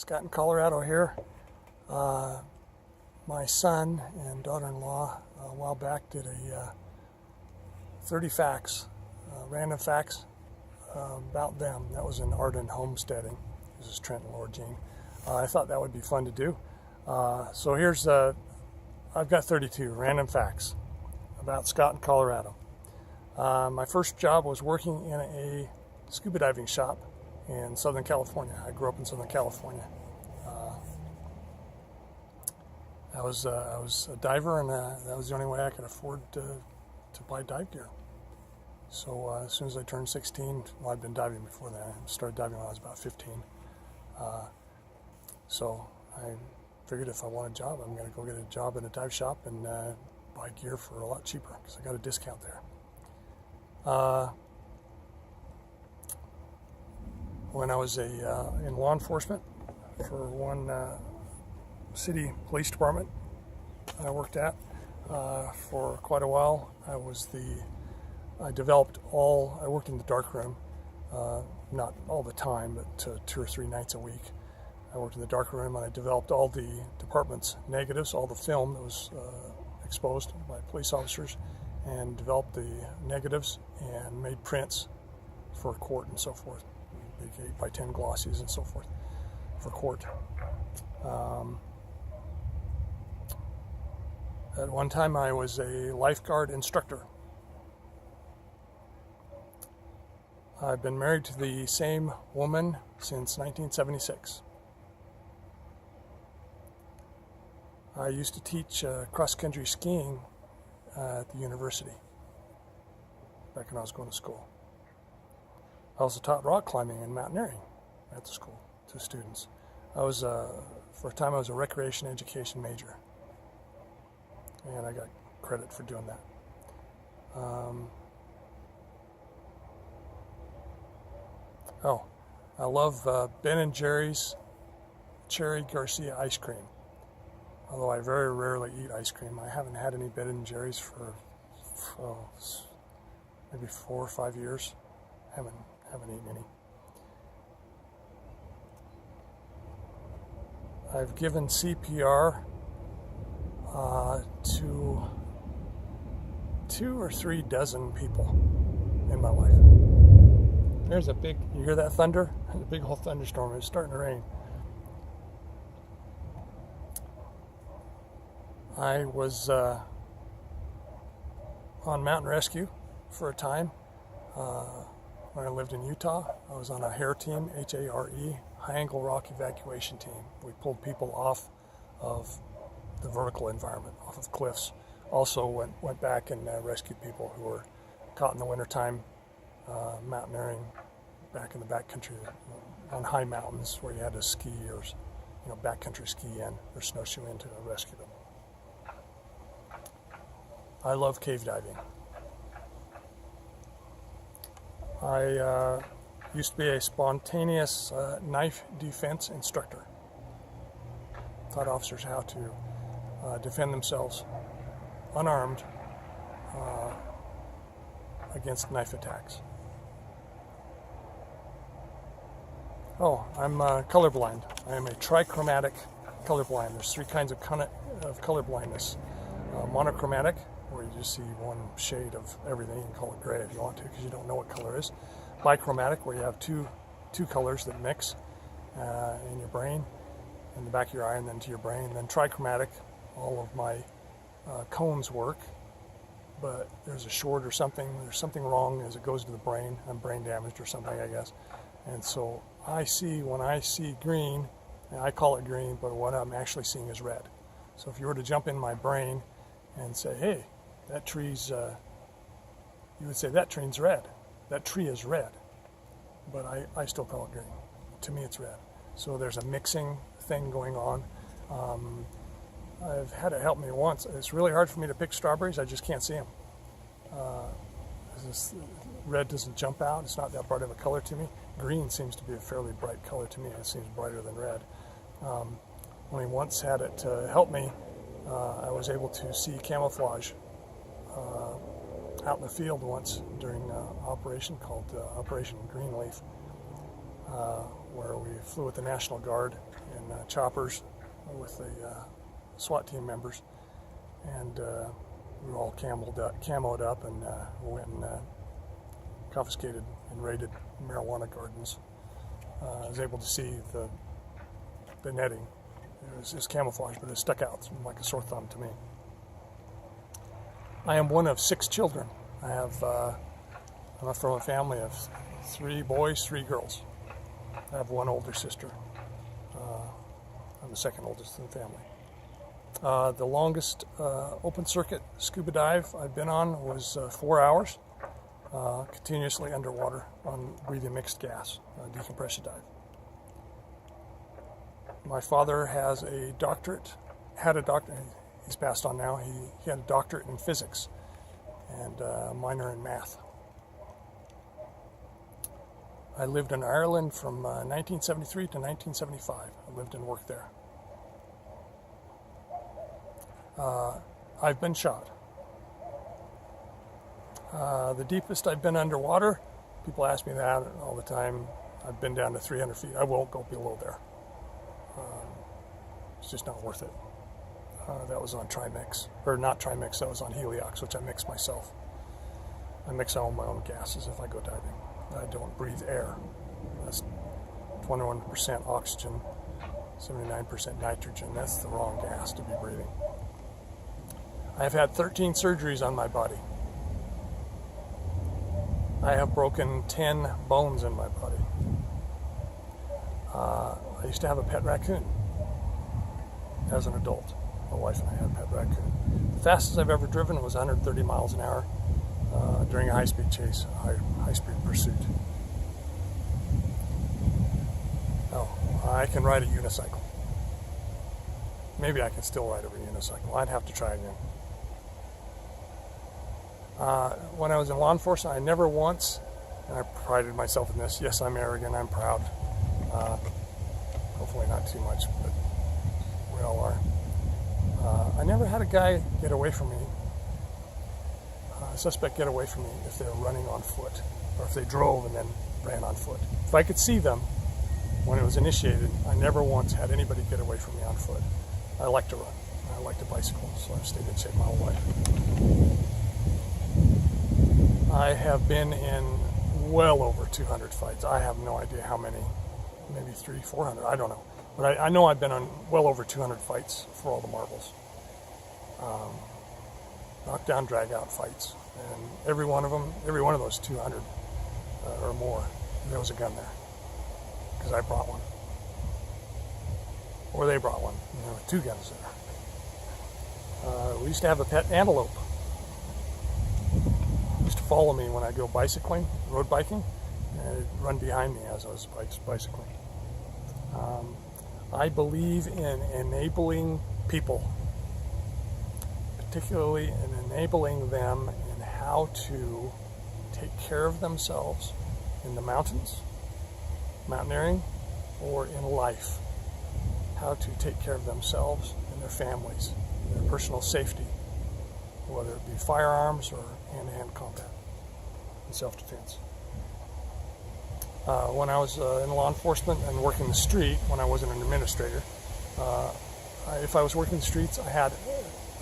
Scott in Colorado here. My son and daughter-in-law a while back did a 30 facts, random facts about them. That was in Arden Homesteading. This is Trent and Laura Jean. I thought that would be fun to do. So here's, I've got 32 random facts about Scott in Colorado. My first job was working in a scuba diving shop in Southern California. I grew up in Southern California. I was a diver, and that was the only way I could afford to buy dive gear. So as soon as I turned 16, well, I'd been diving before that. I started diving when I was about 15. So I figured if I want a job, I'm going to go get a job in a dive shop and buy gear for a lot cheaper because I got a discount there. When I was in law enforcement for one city police department I worked at for quite a while, I worked in the dark room, not all the time, but 2 or 3 nights a week. I worked in the dark room and I developed all the department's negatives, all the film that was exposed by police officers, and developed the negatives and made prints for court and so forth, big 8x10 glossies and so forth for court. At one time I was a lifeguard instructor. I've been married to the same woman since 1976. I used to teach cross-country skiing at the university back when I was going to school. I also taught rock climbing and mountaineering at the school to students. For a time I was a recreation education major, and I got credit for doing that. I love Ben & Jerry's Cherry Garcia ice cream. Although I very rarely eat ice cream. I haven't had any Ben & Jerry's for maybe 4 or 5 years. Haven't eaten any. I've given CPR to 2 or 3 dozen people in my life. There's you hear that thunder? A big old thunderstorm. It's starting to rain. I was on mountain rescue for a time when I lived in Utah. I was on a HARE team, H-A-R-E, High Angle Rock Evacuation Team. We pulled people off of the vertical environment, off of cliffs. Also went back and rescued people who were caught in the wintertime mountaineering back in the backcountry on high mountains where you had to ski or backcountry ski in or snowshoe in to rescue them. I love cave diving. I used to be a spontaneous knife defense instructor. Taught officers how to defend themselves unarmed against knife attacks. I'm colorblind. I am a trichromatic colorblind. There's 3 kinds of colorblindness. Monochromatic, where you just see one shade of everything. You can call it gray if you want to, because you don't know what color is. Bichromatic, where you have two colors that mix in your brain, in the back of your eye, and then to your brain. And then trichromatic, all of my cones work, but there's a short or something. There's something wrong as it goes to the brain. I'm brain damaged or something, I guess. And so when I see green, and I call it green, but what I'm actually seeing is red. So if you were to jump in my brain and say, hey, that tree's, you would say, that tree's red. That tree is red. But I still call it green. To me, it's red. So there's a mixing thing going on. I've had it help me once. It's really hard for me to pick strawberries. I just can't see them. This red doesn't jump out. It's not that bright of a color to me. Green seems to be a fairly bright color to me. It seems brighter than red. Only once had it help me. I was able to see camouflage out in the field once during an operation called Operation Greenleaf, where we flew with the National Guard choppers with the SWAT team members, and we were all camoed up and went and confiscated and raided marijuana gardens. I was able to see the netting. It was camouflage, but it stuck out like a sore thumb to me. I am one of 6 children. I'm from a family of 3 boys, 3 girls. I have 1 older sister. I'm the second oldest in the family. The longest open circuit scuba dive I've been on was 4 hours, continuously underwater on breathing mixed gas, decompression dive. My father has a doctorate, he's passed on now, he had a doctorate in physics and a minor in math. I lived in Ireland from 1973 to 1975. I lived and worked there. I've been shot. The deepest I've been underwater, people ask me that all the time. I've been down to 300 feet. I won't go below there. It's just not worth it. That was on Trimix, or not Trimix, that was on Heliox, which I mix myself. I mix all my own gases if I go diving. I don't breathe air. That's 21% oxygen, 79% nitrogen. That's the wrong gas to be breathing. I have had 13 surgeries on my body. I have broken 10 bones in my body. I used to have a pet raccoon as an adult. My wife and I had a pet raccoon. The fastest I've ever driven was 130 miles an hour during a high-speed chase, a high-speed pursuit. Oh, I can ride a unicycle. Maybe I can still ride a unicycle. I'd have to try again. When I was in law enforcement, I never once, and I prided myself in this, yes, I'm arrogant, I'm proud. Hopefully not too much, but we all are. I never had a guy get away from me, a suspect get away from me if they were running on foot, or if they drove and then ran on foot. If I could see them when it was initiated, I never once had anybody get away from me on foot. I like to run. I like to bicycle, so I've stayed in shape my whole life. I have been in well over 200 fights. I have no idea how many, maybe 300, 400, I don't know. But I know I've been on well over 200 fights for all the marbles. Knockdown, drag out fights. And every one of those 200 or more, there was a gun there. Because I brought one. Or they brought one. And there were 2 guns there. We used to have a pet antelope. It used to follow me when I go bicycling, road biking, and it'd run behind me as I was bicycling. I believe in enabling people, particularly in enabling them in how to take care of themselves in the mountains, mountaineering, or in life. How to take care of themselves and their families, their personal safety, whether it be firearms or hand-to-hand combat and self-defense. When I was in law enforcement and working the street, when I wasn't an administrator, if I was working the streets, I had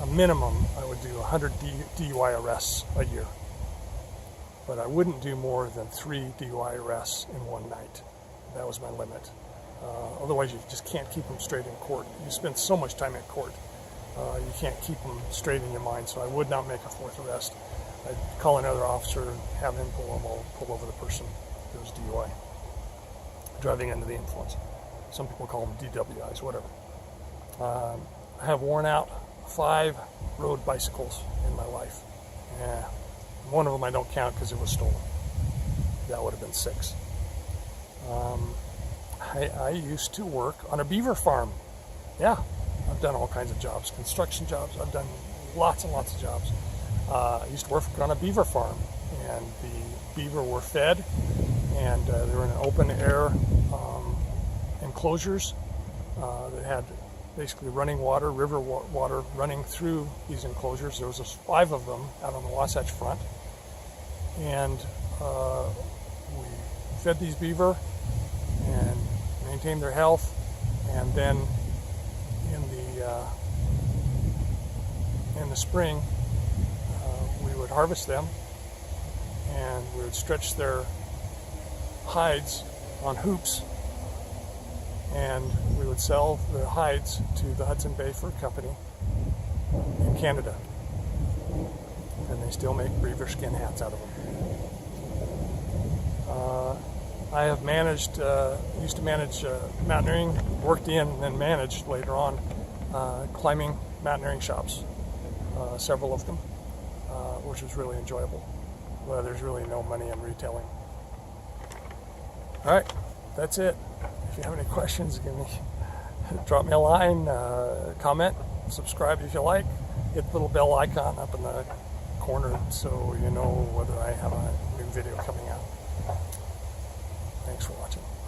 a minimum, I would do 100 DUI arrests a year. But I wouldn't do more than 3 DUI arrests in one night. That was my limit. Otherwise, you just can't keep them straight in court. You spend so much time in court, you can't keep them straight in your mind, so I would not make a 4th arrest. I'd call another officer and have him pull over the person. It was DUI, driving under the influence. Some people call them DWIs, whatever. I have worn out 5 road bicycles in my life. One of them I don't count because it was stolen. That would have been 6. I used to work on a beaver farm. Yeah, I've done all kinds of jobs, construction jobs. I've done lots and lots of jobs. I used to work on a beaver farm, and the beaver were fed, and they were in open air enclosures that had basically running water, river water running through these enclosures. There was 5 of them out on the Wasatch Front, and we fed these beaver and maintained their health And then in the spring, we would harvest them, and we would stretch their hides on hoops, and we would sell the hides to the Hudson Bay Fur Company in Canada, and they still make beaver skin hats out of them. I have managed, used to manage mountaineering, worked in and then managed later on climbing mountaineering shops, several of them, which was really enjoyable. Well, there's really no money in retailing. All right, that's it. If you have any questions, drop me a line, comment, subscribe if you like. Hit the little bell icon up in the corner so you know whether I have a new video coming out. Thanks for watching. Bye.